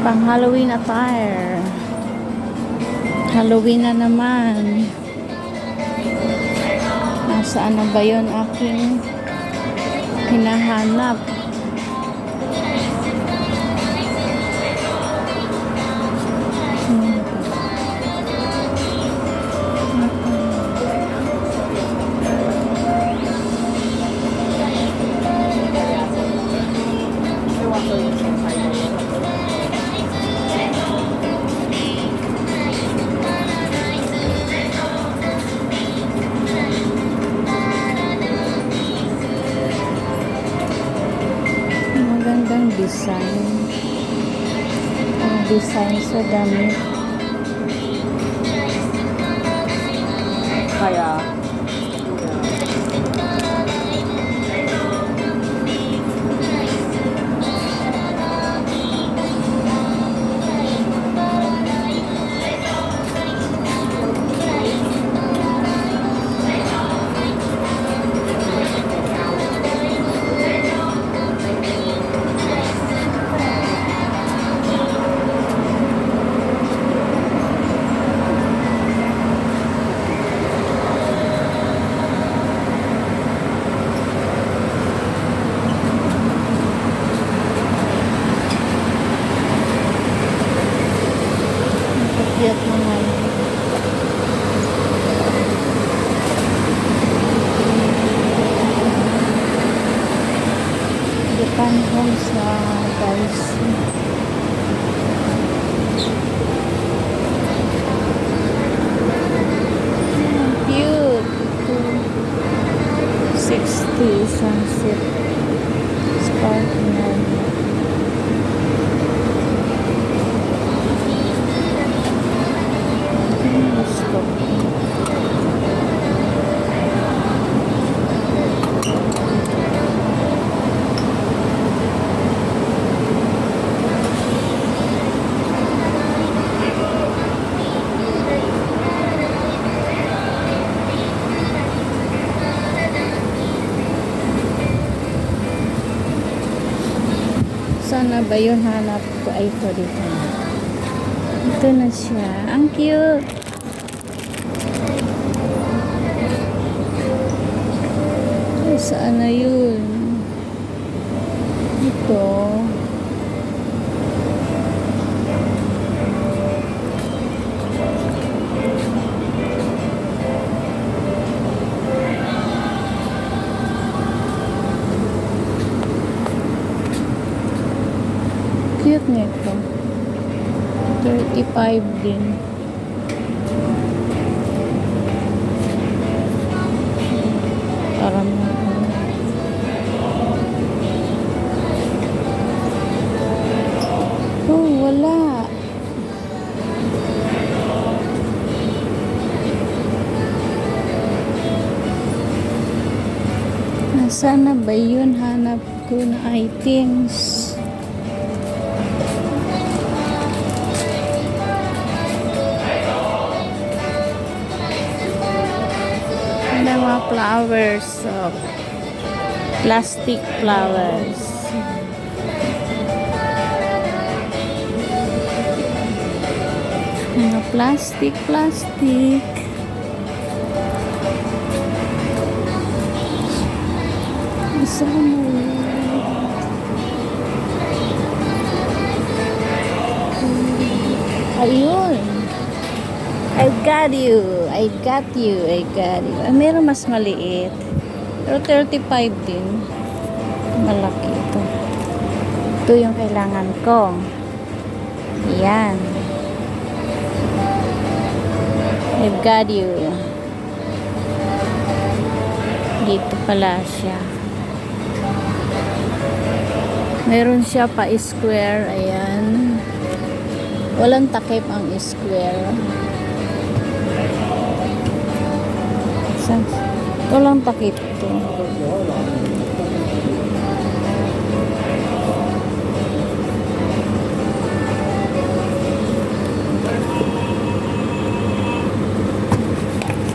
Pang Halloween attire. Halloween na naman. Nasaan na ba yun aking hinahanap? Magandang design. Ang design sa damit. Kaya Kapiat naman. Japan homes na guys. Cute. 60 sunset. Sparkling. Sana ba yun hanap ko? Ay, ito dito. Ito na siya. Ang cute. Ay, saan na yun? Ito. Cute nito. 35 din. Parang oh, wala. Nasaan na ba yun? Hanap ko na items. Mga flowers, plastic flowers. Mga plastic. Saan mo? Ayun. I got you. Meron mas maliit. Pero 35 din. Malaki ito. Ito yung kailangan ko. Yan. I've got you. Dito pala siya. Meron siya pa square. Ayan. Walang takip ang square. Walang takip to.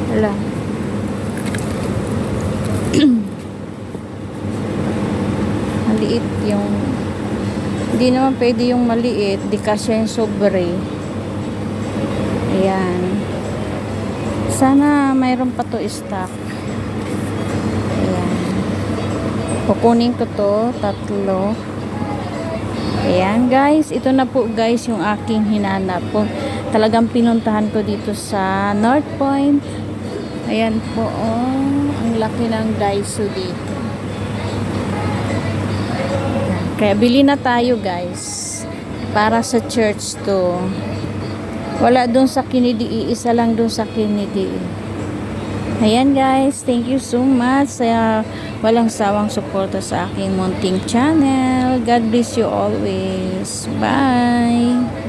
Wala. Maliit yung, hindi Hindi naman pwede yung maliit. Di kasya yung sobre. Ayan. Sana mayroon pa to stock. Ayan. Kukunin ko to. 3. Ayan guys. Ito na po guys yung aking hinanap po. Talagang pinuntahan ko dito sa North Point. Ayan po. Oh, ang laki ng Daiso dito. Kaya bili na tayo guys. Para sa church to. Wala dun sa Kennedy. Isa lang dun sa Kennedy. Ayan guys. Thank you so much. Sa walang sawang suporta sa aking munting channel. God bless you always. Bye.